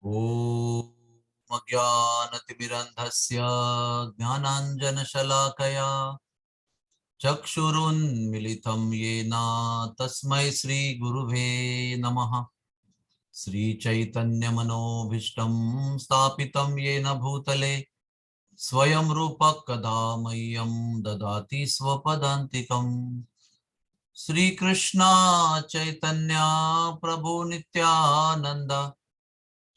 ॐ अज्ञानतिमिरन्धस्य ज्ञानाञ्जनशलाकया चक्षुरुन्मिलितं येन तस्मै श्रीगुरुवे नमः। श्रीचैतन्यमनोभीष्टं स्थापितं येन भूतले स्वयं रूपः कदा मह्यं ददाति स्वपदान्तिकम्। श्रीकृष्ण चैतन्य प्रभु नित्यानंद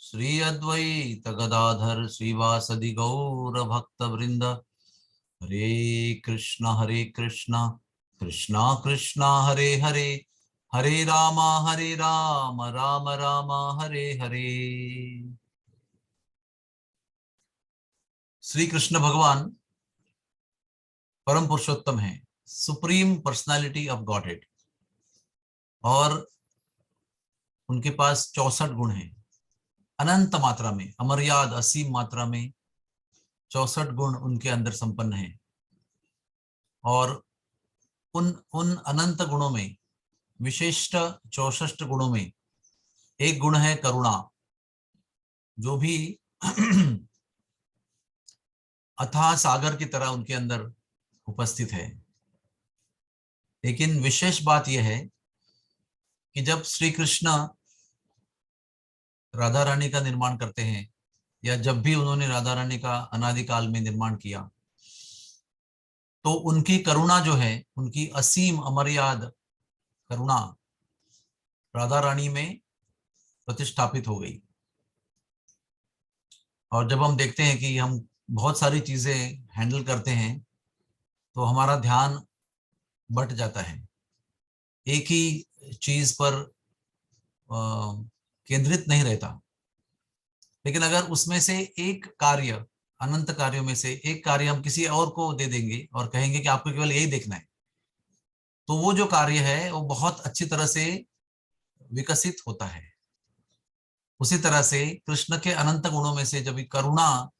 श्री अद्वैत गदाधर श्रीवासदि गौर भक्त वृंद। हरे कृष्णा कृष्णा कृष्णा हरे हरे, हरे राम राम राम हरे हरे। श्री कृष्ण भगवान परम पुरुषोत्तम है, सुप्रीम पर्सनालिटी ऑफ गॉडहेड, और उनके पास 64 गुण हैं अनंत मात्रा में, अमर्याद असीम मात्रा में 64 गुण उनके अंदर संपन्न हैं। और उन अनंत गुणों में, विशिष्ट 64 गुणों में एक गुण है करुणा, जो भी अथाह सागर की तरह उनके अंदर उपस्थित है। लेकिन विशेष बात यह है कि जब श्री कृष्ण राधा रानी का निर्माण करते हैं, या जब भी उन्होंने राधा रानी का अनादिकाल में निर्माण किया, तो उनकी करुणा जो है, उनकी असीम अमर्याद करुणा राधा रानी में प्रतिष्ठापित हो गई। और जब हम देखते हैं कि हम बहुत सारी चीजें हैंडल करते हैं, तो हमारा ध्यान बट जाता है, एक ही चीज पर केंद्रित नहीं रहता। लेकिन अगर उसमें से एक कार्य, अनंत कार्यों में से एक कार्य हम किसी और को दे देंगे और कहेंगे कि आपको केवल यही देखना है, तो वो जो कार्य है वो बहुत अच्छी तरह से विकसित होता है। उसी तरह से कृष्ण के अनंत गुणों में से जब करुणा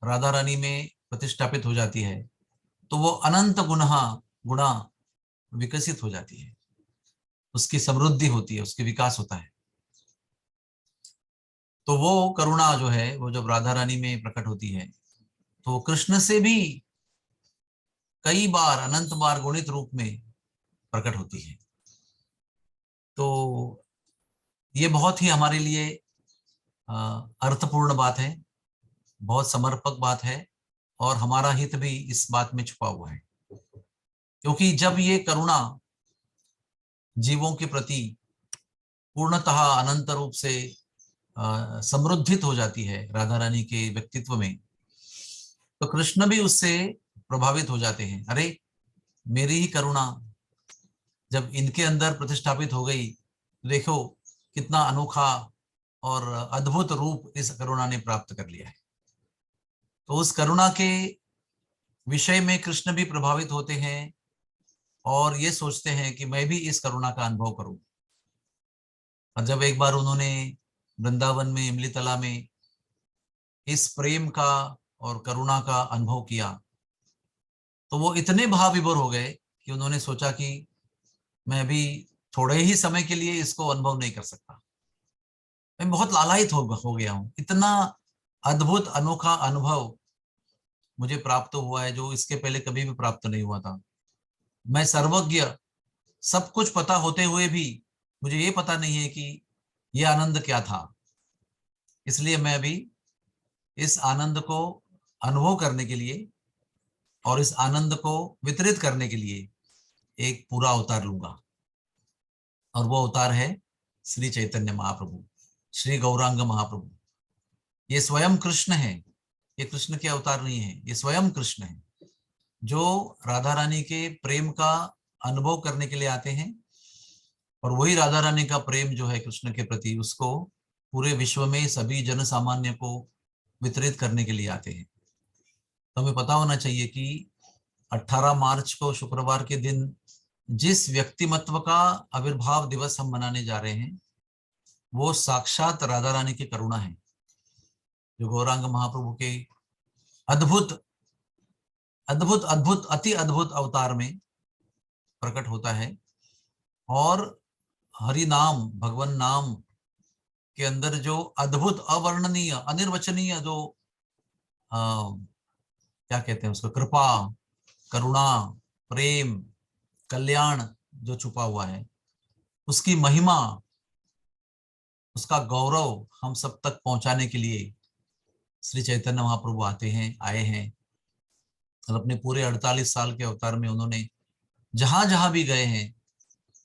राधा रानी में प्रतिष्ठापित हो जाती है, तो वो अनंत गुणा विकसित हो जाती है, उसकी समृद्धि होती है, उसके विकास होता है। तो वो करुणा जो है, वो जब राधा रानी में प्रकट होती है, तो कृष्ण से भी कई बार, अनंत बार गुणित रूप में प्रकट होती है। तो ये बहुत ही हमारे लिए अर्थपूर्ण बात है, बहुत समर्पक बात है, और हमारा हित भी इस बात में छुपा हुआ है। क्योंकि जब ये करुणा जीवों के प्रति पूर्णतः अनंत रूप से समृद्धित हो जाती है राधा रानी के व्यक्तित्व में, तो कृष्ण भी उससे प्रभावित हो जाते हैं। अरे, मेरी ही करुणा जब इनके अंदर प्रतिष्ठापित हो गई, देखो कितना अनोखा और अद्भुत रूप इस करुणा ने प्राप्त कर लिया है। तो उस करुणा के विषय में कृष्ण भी प्रभावित होते हैं, और ये सोचते हैं कि मैं भी इस करुणा का अनुभव करूं। और जब एक बार उन्होंने वृंदावन में, इमली तला में इस प्रेम का और करुणा का अनुभव किया, तो वो इतने भाव विभोर हो गए कि उन्होंने सोचा कि मैं अभी थोड़े ही समय के लिए इसको अनुभव नहीं कर सकता, मैं बहुत लालायित हो गया हूं। इतना अद्भुत अनोखा अनुभव मुझे प्राप्त हुआ है, जो इसके पहले कभी भी प्राप्त नहीं हुआ था। मैं सर्वज्ञ, सब कुछ पता होते हुए भी मुझे ये पता नहीं है कि ये आनंद क्या था। इसलिए मैं अभी इस आनंद को अनुभव करने के लिए और इस आनंद को वितरित करने के लिए एक पूरा अवतार लूंगा। और वो अवतार है श्री चैतन्य महाप्रभु, श्री गौरांग महाप्रभु। ये स्वयं कृष्ण है, ये कृष्ण के अवतार नहीं है, ये स्वयं कृष्ण है, जो राधा रानी के प्रेम का अनुभव करने के लिए आते हैं। और वही राधा रानी का प्रेम जो है कृष्ण के प्रति, उसको पूरे विश्व में सभी जन सामान्य को वितरित करने के लिए आते हैं। तो हमें पता होना चाहिए कि 18 मार्च को, शुक्रवार के दिन, जिस व्यक्तिमत्व का आविर्भाव दिवस हम मनाने जा रहे हैं, वो साक्षात राधा रानी की करुणा है, जो गौरांग महाप्रभु के अद्भुत अद्भुत अद्भुत अति अद्भुत अवतार में प्रकट होता है। और हरि नाम, भगवान नाम के अंदर जो अद्भुत, अवर्णनीय, अनिर्वचनीय जो क्या कहते हैं उसको, कृपा, करुणा, प्रेम, कल्याण जो छुपा हुआ है, उसकी महिमा, उसका गौरव हम सब तक पहुंचाने के लिए श्री चैतन्य महाप्रभु आए हैं। और अपने पूरे 48 साल के अवतार में उन्होंने जहां जहां भी गए हैं,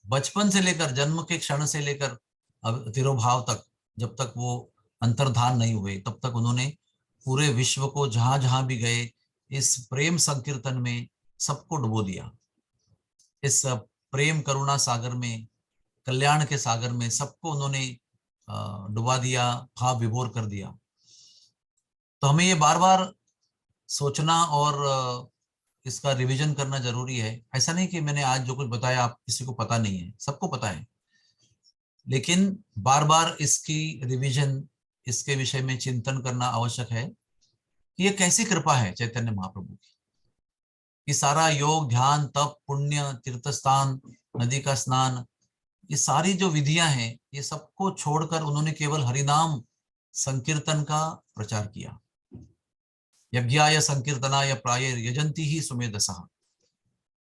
बचपन से लेकर, जन्म के क्षण से लेकर अब तिरोभाव तक, जब तक वो अंतर्धान नहीं हुए, तब तक उन्होंने पूरे विश्व को जहां जहां भी गए इस प्रेम संकीर्तन में सबको डुबो दिया। इस प्रेम करुणा सागर में, कल्याण के सागर में सबको उन्होंने डुबा दिया, भाव विभोर कर दिया। तो हमें ये बार बार सोचना और इसका रिवीजन करना जरूरी है। ऐसा नहीं कि मैंने आज जो कुछ बताया आप किसी को पता नहीं है, सबको पता है, लेकिन बार बार इसकी रिवीजन, इसके विषय में चिंतन करना आवश्यक है कि ये कैसी कृपा है चैतन्य महाप्रभु की। ये सारा योग, ध्यान, तप, पुण्य, तीर्थस्थान, नदी का स्नान, ये सारी जो विधियां हैं, ये सबको छोड़कर उन्होंने केवल हरिनाम संकीर्तन का प्रचार किया। यज्ञाय संकीर्तनाय प्राय यजंती ही सुमेधसः।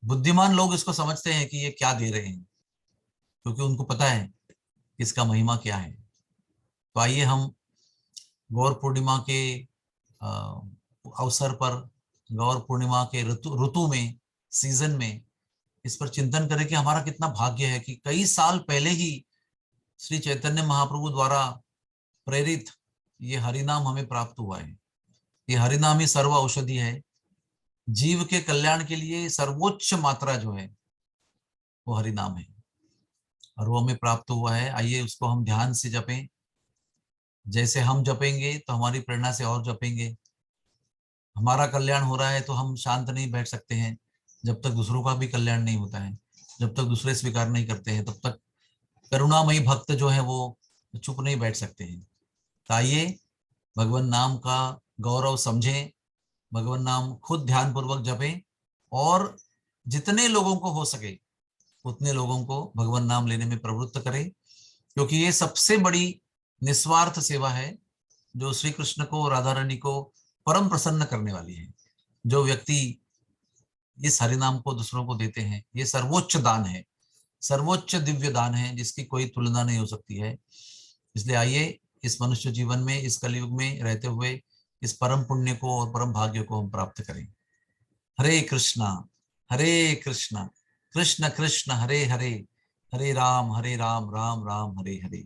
बुद्धिमान लोग इसको समझते हैं कि ये क्या दे रहे हैं, क्योंकि उनको पता है इसका महिमा क्या है। तो आइए हम गौर पूर्णिमा के अवसर पर, गौर पूर्णिमा के ऋतु में, सीजन में इस पर चिंतन करें कि हमारा कितना भाग्य है कि कई साल पहले ही श्री चैतन्य महाप्रभु द्वारा प्रेरित ये हरिनाम हमें प्राप्त हुआ है। ये हरिनाम ही सर्व औषधि है। जीव के कल्याण के लिए सर्वोच्च मात्रा जो है वो हरिनाम है, और वो हमें प्राप्त हुआ है। आइए उसको हम ध्यान से जपें। जैसे हम जपेंगे तो हमारी प्रेरणा से और जपेंगे। हमारा कल्याण हो रहा है तो हम शांत नहीं बैठ सकते हैं जब तक दूसरों का भी कल्याण नहीं होता है। जब तक दूसरे स्वीकार नहीं करते हैं, तब तक करुणामयी भक्त जो है वो चुप नहीं बैठ सकते हैं। तो आइए भगवान नाम का गौरव समझें, भगवान नाम खुद ध्यान पूर्वक जपें, और जितने लोगों को हो सके उतने लोगों को भगवान नाम लेने में प्रवृत्त करें, क्योंकि ये सबसे बड़ी निस्वार्थ सेवा है जो श्री कृष्ण को, राधा रानी को परम प्रसन्न करने वाली है। जो व्यक्ति इस हरिनाम को दूसरों को देते हैं, ये सर्वोच्च दान है, सर्वोच्च दिव्य दान है, जिसकी कोई तुलना नहीं हो सकती है। इसलिए आइए इस मनुष्य जीवन में, इस कलयुग में रहते हुए इस परम पुण्य को और परम भाग्य को हम प्राप्त करें। हरे कृष्णा कृष्ण कृष्ण हरे हरे, हरे राम राम राम हरे हरे।